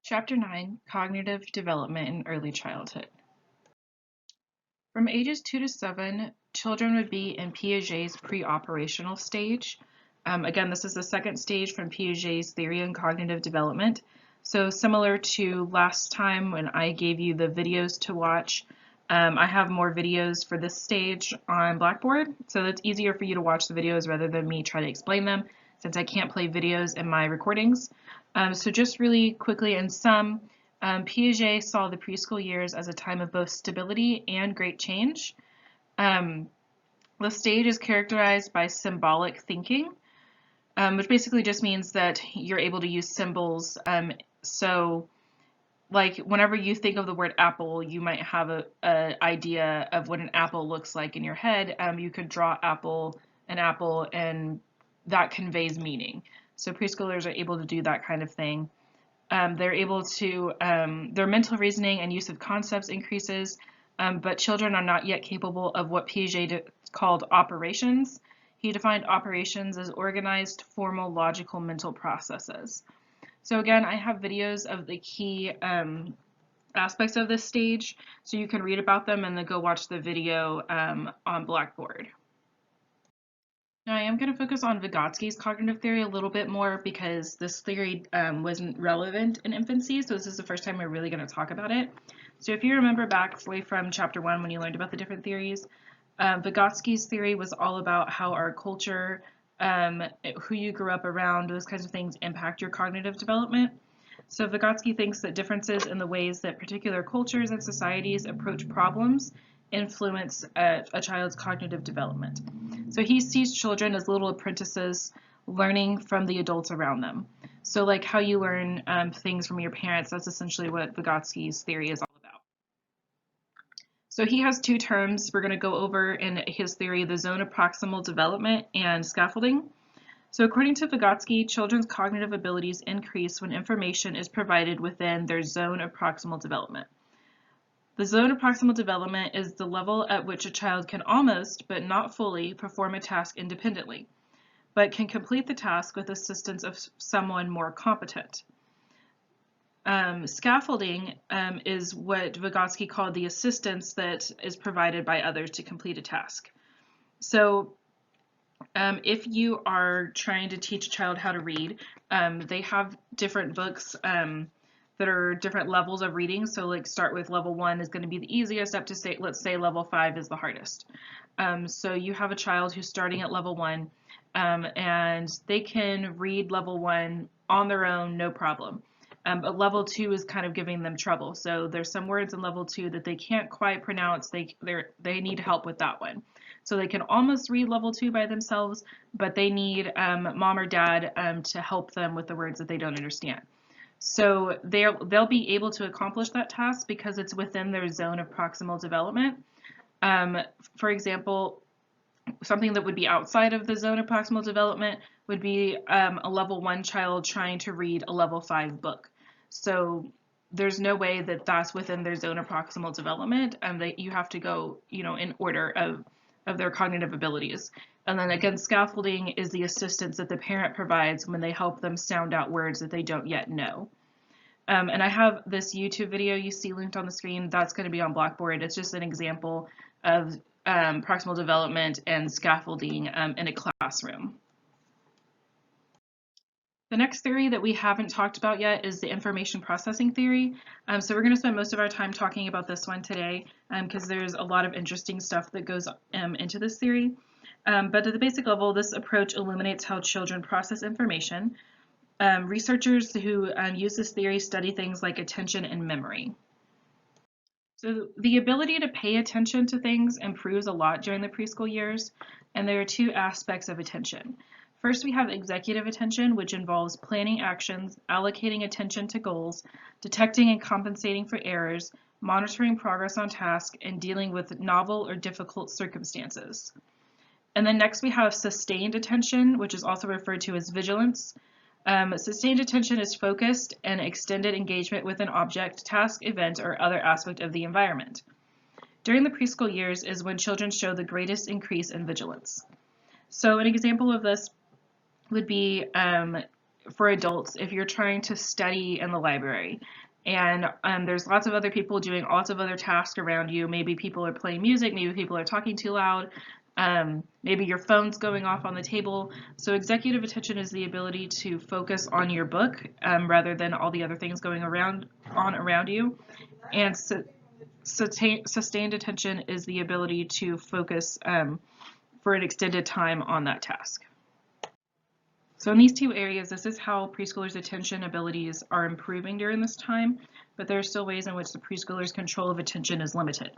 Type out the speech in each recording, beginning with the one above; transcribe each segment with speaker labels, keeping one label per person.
Speaker 1: Chapter 9, Cognitive Development in Early Childhood. From ages 2 to 7, children would be in Piaget's pre-operational stage. Again, this is the second stage from Piaget's theory on cognitive development. So similar to last time when I gave you the videos to watch, I have more videos for this stage on Blackboard, so it's easier for you to watch the videos rather than me try to explain them, since I can't play videos in my recordings. So just really quickly in sum, Piaget saw the preschool years as a time of both stability and great change. The stage is characterized by symbolic thinking, which basically just means that you're able to use symbols. So like whenever you think of the word apple, you might have a idea of what an apple looks like in your head. You could draw an apple, and that conveys meaning. So preschoolers are able to do that kind of thing. They're able to, their mental reasoning and use of concepts increases, but children are not yet capable of what Piaget called operations. He defined operations as organized, formal, logical mental processes. So again, I have videos of the key aspects of this stage, so you can read about them and then go watch the video on Blackboard. Now I am going to focus on Vygotsky's cognitive theory a little bit more because this theory wasn't relevant in infancy, so this is the first time we're really going to talk about it. So if you remember back from chapter 1 when you learned about the different theories, Vygotsky's theory was all about how our culture, who you grew up around, those kinds of things impact your cognitive development. So Vygotsky thinks that differences in the ways that particular cultures and societies approach problems influence a child's cognitive development. So he sees children as little apprentices learning from the adults around them. So like how you learn things from your parents, that's essentially what Vygotsky's theory is all about. So he has two terms we're going to go over in his theory, the zone of proximal development and scaffolding. So according to Vygotsky, children's cognitive abilities increase when information is provided within their zone of proximal development. The zone of proximal development is the level at which a child can almost, but not fully, perform a task independently, but can complete the task with assistance of someone more competent. Scaffolding is what Vygotsky called the assistance that is provided by others to complete a task. So if you are trying to teach a child how to read, they have different books that are different levels of reading. So like start with level 1 is going to be the easiest up to say, let's say level 5 is the hardest. So you have a child who's starting at level 1 and they can read level 1 on their own, no problem. But level 2 is kind of giving them trouble. So there's some words in level 2 that they can't quite pronounce. They need help with that one. So they can almost read level 2 by themselves, but they need mom or dad to help them with the words that they don't understand. So they'll be able to accomplish that task because it's within their zone of proximal development. For example, something that would be outside of the zone of proximal development would be a level 1 child trying to read a level 5 book. So there's no way that that's within their zone of proximal development, and that you have to go, in order of their cognitive abilities. And then again, scaffolding is the assistance that the parent provides when they help them sound out words that they don't yet know. And I have this YouTube video you see linked on the screen. That's going to be on Blackboard. It's just an example of proximal development and scaffolding in a classroom. The next theory that we haven't talked about yet is the information processing theory. So we're going to spend most of our time talking about this one today because there's a lot of interesting stuff that goes into this theory. But at the basic level, this approach illuminates how children process information. Researchers who use this theory study things like attention and memory. So the ability to pay attention to things improves a lot during the preschool years, and there are two aspects of attention. First, we have executive attention, which involves planning actions, allocating attention to goals, detecting and compensating for errors, monitoring progress on tasks, and dealing with novel or difficult circumstances. And then next we have sustained attention, which is also referred to as vigilance. Sustained attention is focused and extended engagement with an object, task, event, or other aspect of the environment. During the preschool years is when children show the greatest increase in vigilance. So an example of this would be for adults if you're trying to study in the library and there's lots of other people doing lots of other tasks around you. Maybe people are playing music, maybe people are talking too loud, maybe your phone's going off on the table. So executive attention is the ability to focus on your book rather than all the other things going around you. And sustained attention is the ability to focus for an extended time on that task. So in these two areas, this is how preschoolers' attention abilities are improving during this time, but there are still ways in which the preschoolers' control of attention is limited.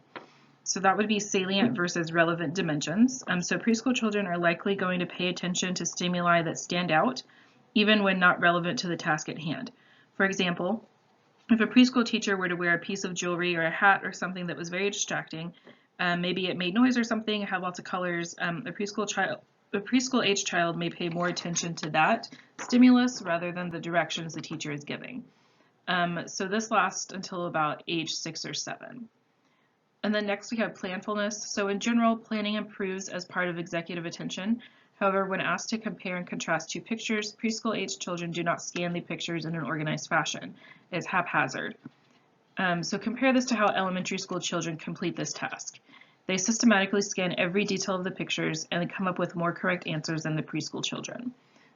Speaker 1: So that would be salient versus relevant dimensions. So preschool children are likely going to pay attention to stimuli that stand out, even when not relevant to the task at hand. For example, if a preschool teacher were to wear a piece of jewelry or a hat or something that was very distracting, maybe it made noise or something, had lots of colors, a preschool-age child may pay more attention to that stimulus rather than the directions the teacher is giving. So this lasts until about age 6 or 7. And then next we have planfulness. So in general, planning improves as part of executive attention. However, when asked to compare and contrast two pictures, preschool-age children do not scan the pictures in an organized fashion. It's haphazard. So compare this to how elementary school children complete this task. They systematically scan every detail of the pictures and come up with more correct answers than the preschool children.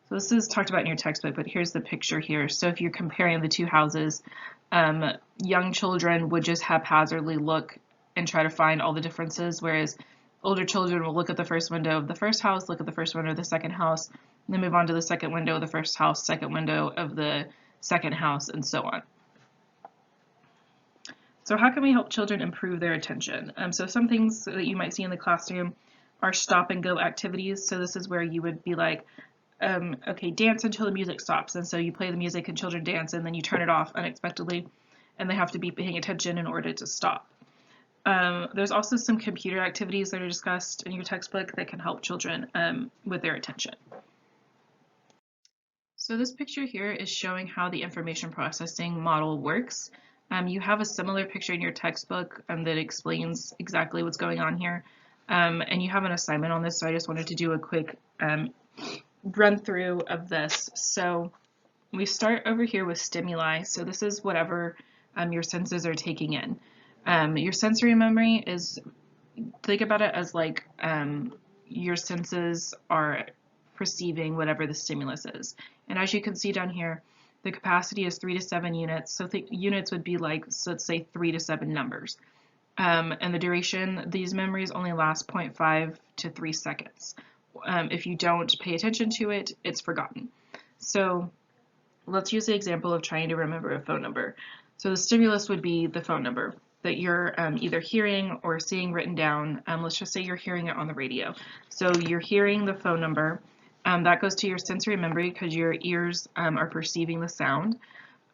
Speaker 1: So this is talked about in your textbook, but here's the picture here. So if you're comparing the two houses, young children would just haphazardly look and try to find all the differences, whereas older children will look at the first window of the first house, look at the first window of the second house, and then move on to the second window of the first house, second window of the second house, and so on. So how can we help children improve their attention? So some things that you might see in the classroom are stop and go activities. So this is where you would be like, okay, dance until the music stops. And so you play the music and children dance and then you turn it off unexpectedly and they have to be paying attention in order to stop. There's also some computer activities that are discussed in your textbook that can help children with their attention. So this picture here is showing how the information processing model works. You have a similar picture in your textbook that explains exactly what's going on here. And you have an assignment on this, so I just wanted to do a quick run through of this. So we start over here with stimuli. So this is whatever your senses are taking in. Your sensory memory is, think about it as like your senses are perceiving whatever the stimulus is. And as you can see down here, the capacity is 3 to 7 units. So units would be like, so let's say 3 to 7 numbers. And the duration, these memories only last 0.5 to 3 seconds. If you don't pay attention to it, it's forgotten. So let's use the example of trying to remember a phone number. So the stimulus would be the phone number that you're either hearing or seeing written down. Let's just say you're hearing it on the radio. So you're hearing the phone number. That goes to your sensory memory because your ears are perceiving the sound.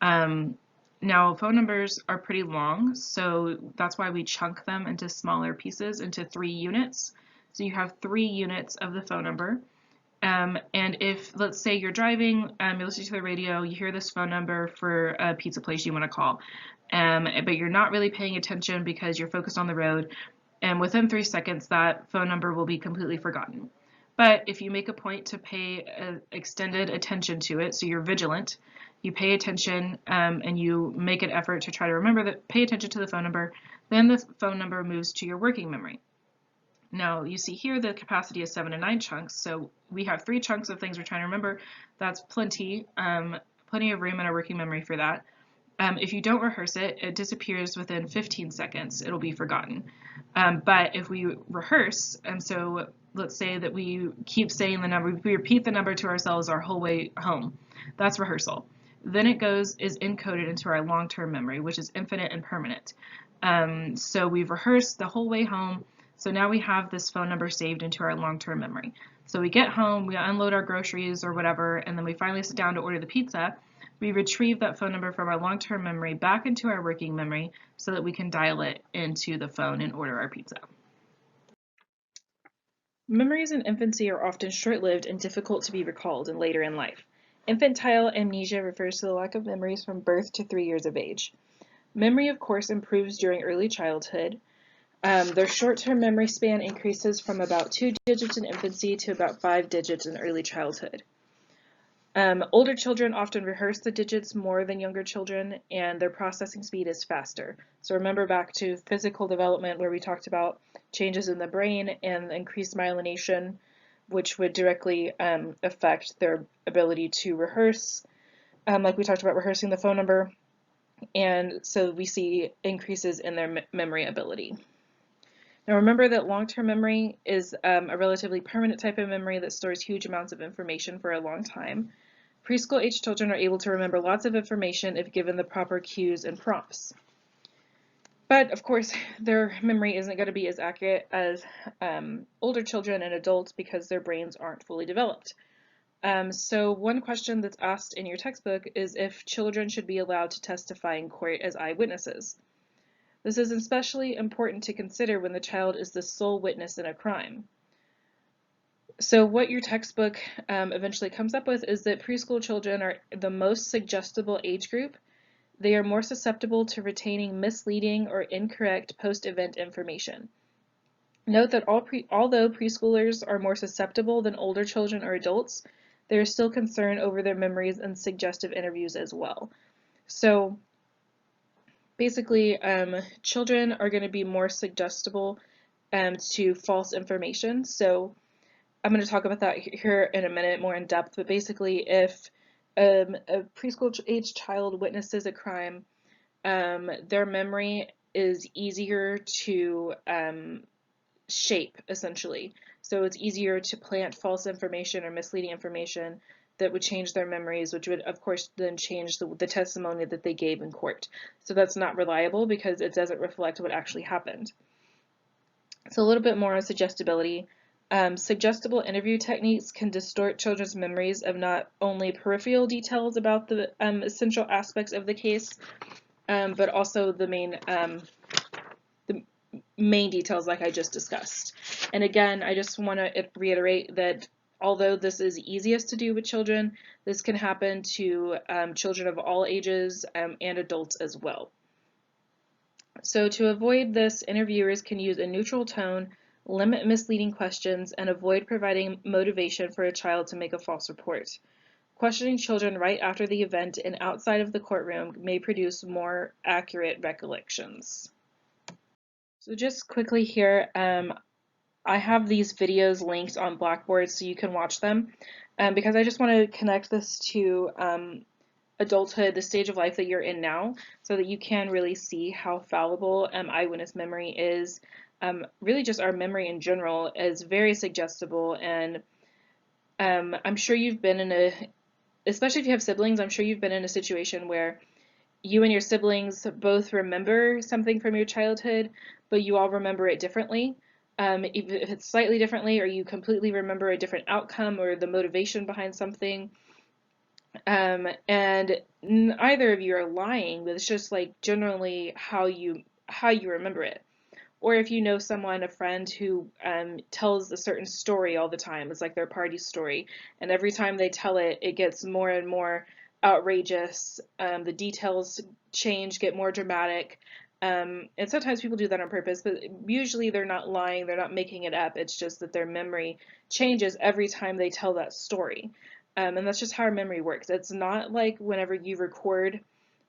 Speaker 1: Now, phone numbers are pretty long, so that's why we chunk them into smaller pieces, into 3 units. So you have 3 units of the phone number. And if, let's say you're driving, you're listening to the radio, you hear this phone number for a pizza place you want to call, but you're not really paying attention because you're focused on the road, and within 3 seconds that phone number will be completely forgotten. But if you make a point to pay extended attention to it, so you're vigilant, you pay attention and you make an effort to try to remember that, pay attention to the phone number, then the phone number moves to your working memory. Now you see here the capacity is 7 to 9 chunks, so we have 3 chunks of things we're trying to remember. That's plenty of room in our working memory for that. If you don't rehearse it, it disappears within 15 seconds. It'll be forgotten. But if we rehearse, so let's say that we keep saying the number, we repeat the number to ourselves our whole way home. That's rehearsal. Then it is encoded into our long-term memory, which is infinite and permanent. So we've rehearsed the whole way home. So now we have this phone number saved into our long-term memory. So we get home, we unload our groceries or whatever, and then we finally sit down to order the pizza. We retrieve that phone number from our long-term memory back into our working memory so that we can dial it into the phone and order our pizza. Memories in infancy are often short-lived and difficult to be recalled and later in life. Infantile amnesia refers to the lack of memories from birth to 3 years of age. Memory, of course, improves during early childhood. Their short-term memory span increases from about 2 digits in infancy to about 5 digits in early childhood. Older children often rehearse the digits more than younger children, and their processing speed is faster. So remember back to physical development where we talked about changes in the brain and increased myelination, which would directly affect their ability to rehearse, like we talked about rehearsing the phone number, and so we see increases in their memory ability. Now remember that long-term memory is a relatively permanent type of memory that stores huge amounts of information for a long time. Preschool age children are able to remember lots of information if given the proper cues and prompts. But of course, their memory isn't going to be as accurate as older children and adults because their brains aren't fully developed. So one question that's asked in your textbook is if children should be allowed to testify in court as eyewitnesses. This is especially important to consider when the child is the sole witness in a crime. So what your textbook eventually comes up with is that preschool children are the most suggestible age group. They are more susceptible to retaining misleading or incorrect post-event information. Note that although preschoolers are more susceptible than older children or adults, there is still concern over their memories and suggestive interviews as well. So basically, children are going to be more suggestible to false information. So I'm going to talk about that here in a minute more in depth, but basically if a preschool age child witnesses a crime, their memory is easier to shape, essentially. So it's easier to plant false information or misleading information that would change their memories, which would, of course, then change the testimony that they gave in court. So that's not reliable because it doesn't reflect what actually happened. So a little bit more on suggestibility. Suggestible interview techniques can distort children's memories of not only peripheral details about the essential aspects of the case, but also the main details like I just discussed. And again, I just want to reiterate that although this is easiest to do with children, this can happen to children of all ages and adults as well. So to avoid this, interviewers can use a neutral tone, limit misleading questions, and avoid providing motivation for a child to make a false report. Questioning children right after the event and outside of the courtroom may produce more accurate recollections. So just quickly here, I have these videos linked on Blackboard so you can watch them because I just want to connect this to adulthood, the stage of life that you're in now, so that you can really see how fallible eyewitness memory is. Really just our memory in general is very suggestible, and I'm sure you've been in especially if you have siblings, I'm sure you've been in a situation where you and your siblings both remember something from your childhood, but you all remember it differently. If it's slightly differently, or you completely remember a different outcome or the motivation behind something. And neither of you are lying, but it's just like generally how you remember it. Or if you know someone, a friend who tells a certain story all the time, it's like their party story, and every time they tell it, it gets more and more outrageous. The details change, get more dramatic, and sometimes people do that on purpose, but usually they're not lying, they're not making it up. It's just that their memory changes every time they tell that story. And that's just how our memory works. It's not like whenever you record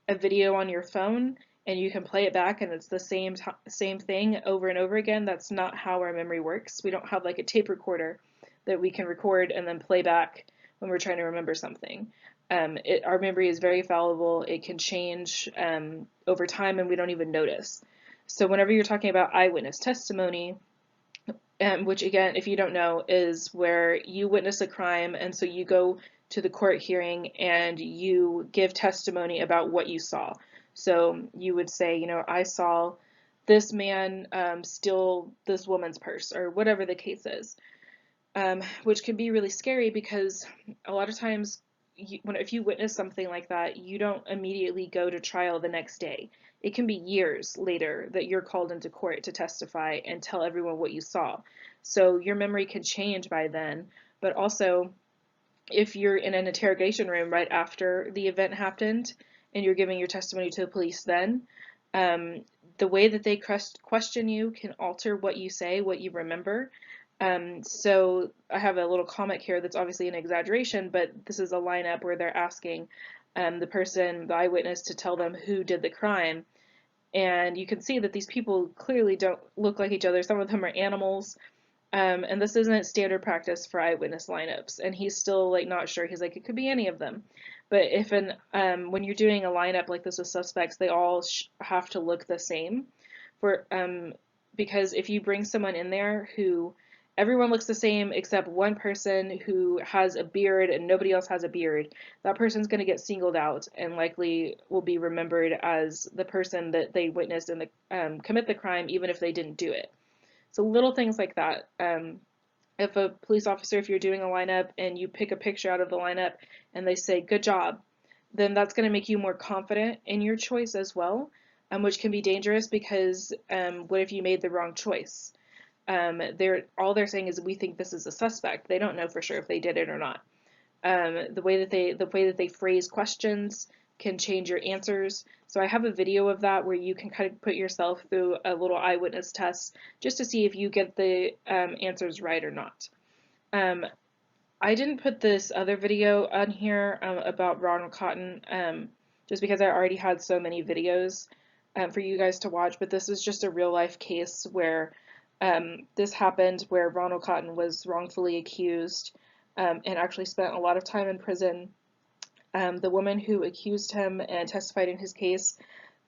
Speaker 1: a video on your phone and you can play it back and it's the same thing over and over again. That's not how our memory works. We don't have like a tape recorder that we can record and then play back when we're trying to remember something. Our memory is very fallible. It can change over time and we don't even notice. So whenever you're talking about eyewitness testimony, which again, if you don't know, is where you witness a crime and so you go to the court hearing and you give testimony about what you saw. So you would say, you know, I saw this man steal this woman's purse, or whatever the case is, which can be really scary because a lot of times if you witness something like that, you don't immediately go to trial the next day. It can be years later that you're called into court to testify and tell everyone what you saw. So your memory can change by then, but also if you're in an interrogation room right after the event happened and you're giving your testimony to the police then, the way that they question you can alter what you say, what you remember. So I have a little comic here that's obviously an exaggeration, but this is a lineup where they're asking the eyewitness, to tell them who did the crime. And you can see that these people clearly don't look like each other. Some of them are animals. And this isn't standard practice for eyewitness lineups. And he's still like not sure. He's like, it could be any of them. But if when you're doing a lineup like this with suspects, they all have to look the same. Because if you bring someone in there who everyone looks the same except one person who has a beard and nobody else has a beard, that person's going to get singled out and likely will be remembered as the person that they witnessed in the commit the crime, even if they didn't do it. So little things like that. If a police officer, if you're doing a lineup and you pick a picture out of the lineup and they say, good job, then that's going to make you more confident in your choice as well, which can be dangerous because what if you made the wrong choice? All they're saying is we think this is a suspect. They don't know for sure if they did it or not. The way that they phrase questions can change your answers. So I have a video of that where you can kind of put yourself through a little eyewitness test just to see if you get the answers right or not. I didn't put this other video on here about Ronald Cotton just because I already had so many videos for you guys to watch, but this is just a real life case where this happened, where Ronald Cotton was wrongfully accused and actually spent a lot of time in prison. The woman who accused him and testified in his case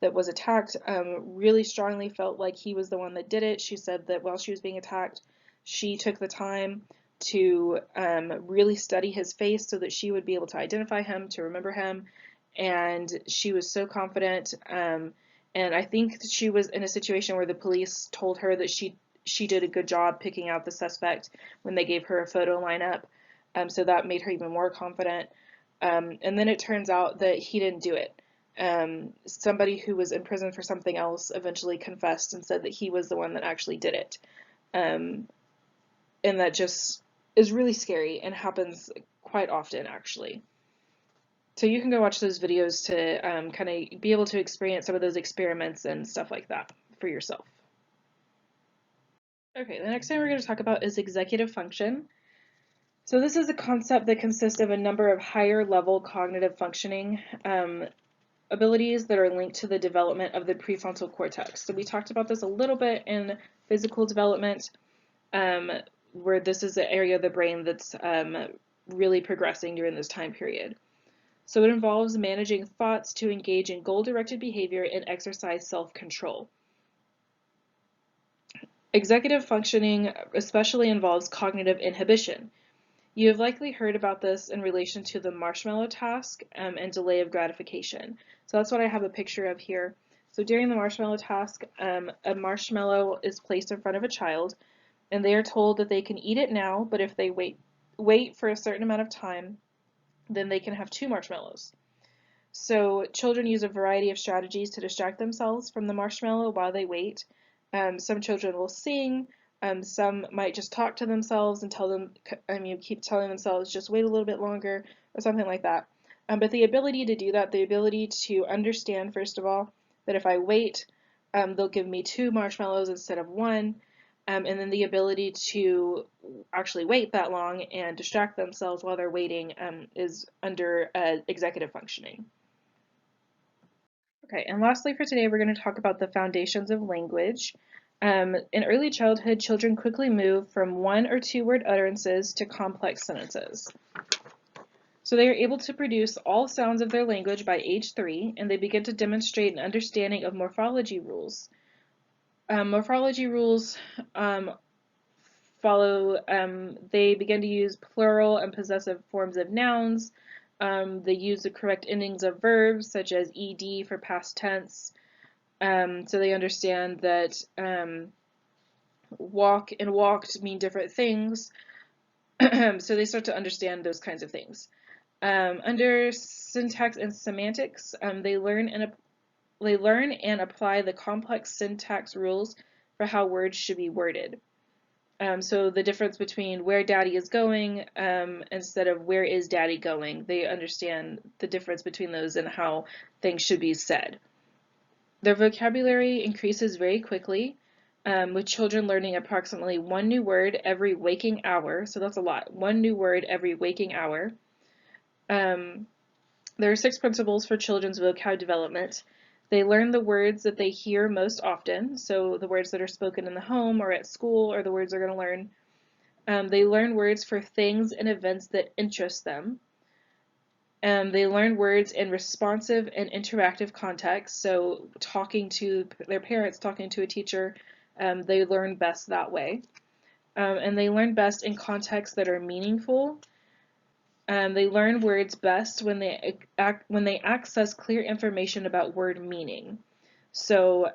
Speaker 1: that was attacked really strongly felt like he was the one that did it. She said that while she was being attacked, she took the time to really study his face so that she would be able to identify him, to remember him, and she was so confident. And I think that she was in a situation where the police told her that she did a good job picking out the suspect when they gave her a photo lineup. So that made her even more confident. And then it turns out that he didn't do it. Somebody who was in prison for something else eventually confessed and said that he was the one that actually did it. And that just is really scary and happens quite often, actually. So you can go watch those videos to kind of be able to experience some of those experiments and stuff like that for yourself. Okay, the next thing we're going to talk about is executive function. So this is a concept that consists of a number of higher level cognitive functioning abilities that are linked to the development of the prefrontal cortex. So we talked about this a little bit in physical development, where this is the area of the brain that's really progressing during this time period. So it involves managing thoughts to engage in goal-directed behavior and exercise self-control. Executive functioning especially involves cognitive inhibition. You have likely heard about this in relation to the marshmallow task and delay of gratification. So that's what I have a picture of here. So during the marshmallow task, a marshmallow is placed in front of a child, and they are told that they can eat it now, but if they wait for a certain amount of time, then they can have 2 marshmallows. So children use a variety of strategies to distract themselves from the marshmallow while they wait. Some children will sing. Some might just talk to themselves and tell them, keep telling themselves, just wait a little bit longer, or something like that. But the ability to do that, the ability to understand, first of all, that if I wait, they'll give me 2 marshmallows instead of 1, and then the ability to actually wait that long and distract themselves while they're waiting is under executive functioning. Okay, and lastly for today, we're going to talk about the foundations of language. In early childhood, children quickly move from 1 or 2 word utterances to complex sentences. So they are able to produce all sounds of their language by age 3, and they begin to demonstrate an understanding of morphology rules. Morphology rules they begin to use plural and possessive forms of nouns. They use the correct endings of verbs, such as ed for past tense. So they understand that walk and walked mean different things. So they start to understand those kinds of things. Under syntax and semantics, they learn and apply the complex syntax rules for how words should be worded. So the difference between where daddy is going instead of where is daddy going, they understand the difference between those and how things should be said. Their vocabulary increases very quickly. with children learning approximately one new word every waking hour. So that's a lot. One new word every waking hour. There are 6 principles for children's vocab development. They learn the words that they hear most often, so the words that are spoken in the home or at school are the words they're going to learn. They learn words for things and events that interest them. They learn words in responsive and interactive contexts, so talking to their parents, talking to a teacher, they learn best that way. And they learn best in contexts that are meaningful. They learn words best when they access clear information about word meaning. So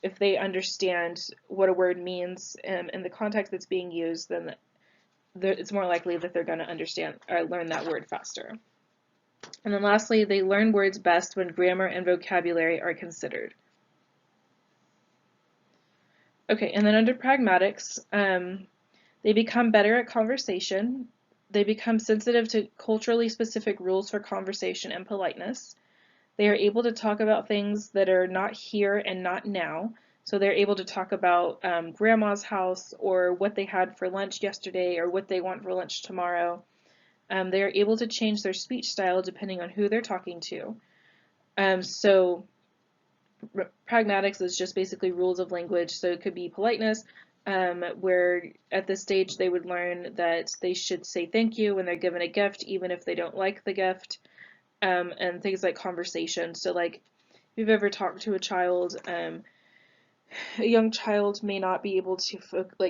Speaker 1: if they understand what a word means in the context that's being used, then it's more likely that they're going to understand or learn that word faster. And then lastly, they learn words best when grammar and vocabulary are considered. Okay, and then under pragmatics, they become better at conversation. They become sensitive to culturally specific rules for conversation and politeness. They are able to talk about things that are not here and not now. So they're able to talk about grandma's house or what they had for lunch yesterday or what they want for lunch tomorrow. They are able to change their speech style depending on who they're talking to. So pragmatics is just basically rules of language. So it could be politeness, where at this stage they would learn that they should say thank you when they're given a gift, even if they don't like the gift, and things like conversation. So like if you've ever talked to a child, a young child may not be able to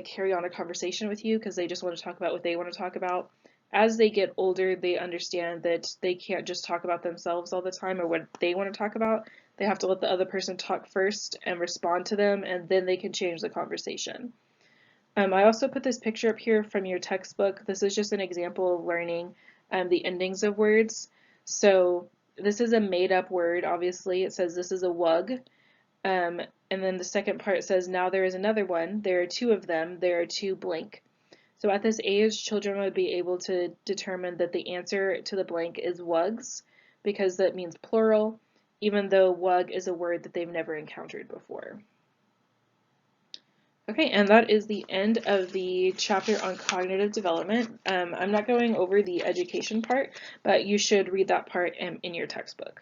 Speaker 1: carry on a conversation with you because they just want to talk about what they want to talk about. As they get older, they understand that they can't just talk about themselves all the time or what they want to talk about. They have to let the other person talk first and respond to them, and then they can change the conversation. I also put this picture up here from your textbook. This is just an example of learning the endings of words. So this is a made-up word, obviously. It says this is a wug. And then the second part says now there is another one. There are 2 of them. There are 2 blank. So at this age, children would be able to determine that the answer to the blank is wugs, because that means plural, even though wug is a word that they've never encountered before. Okay, and that is the end of the chapter on cognitive development. I'm not going over the education part, but you should read that part in your textbook.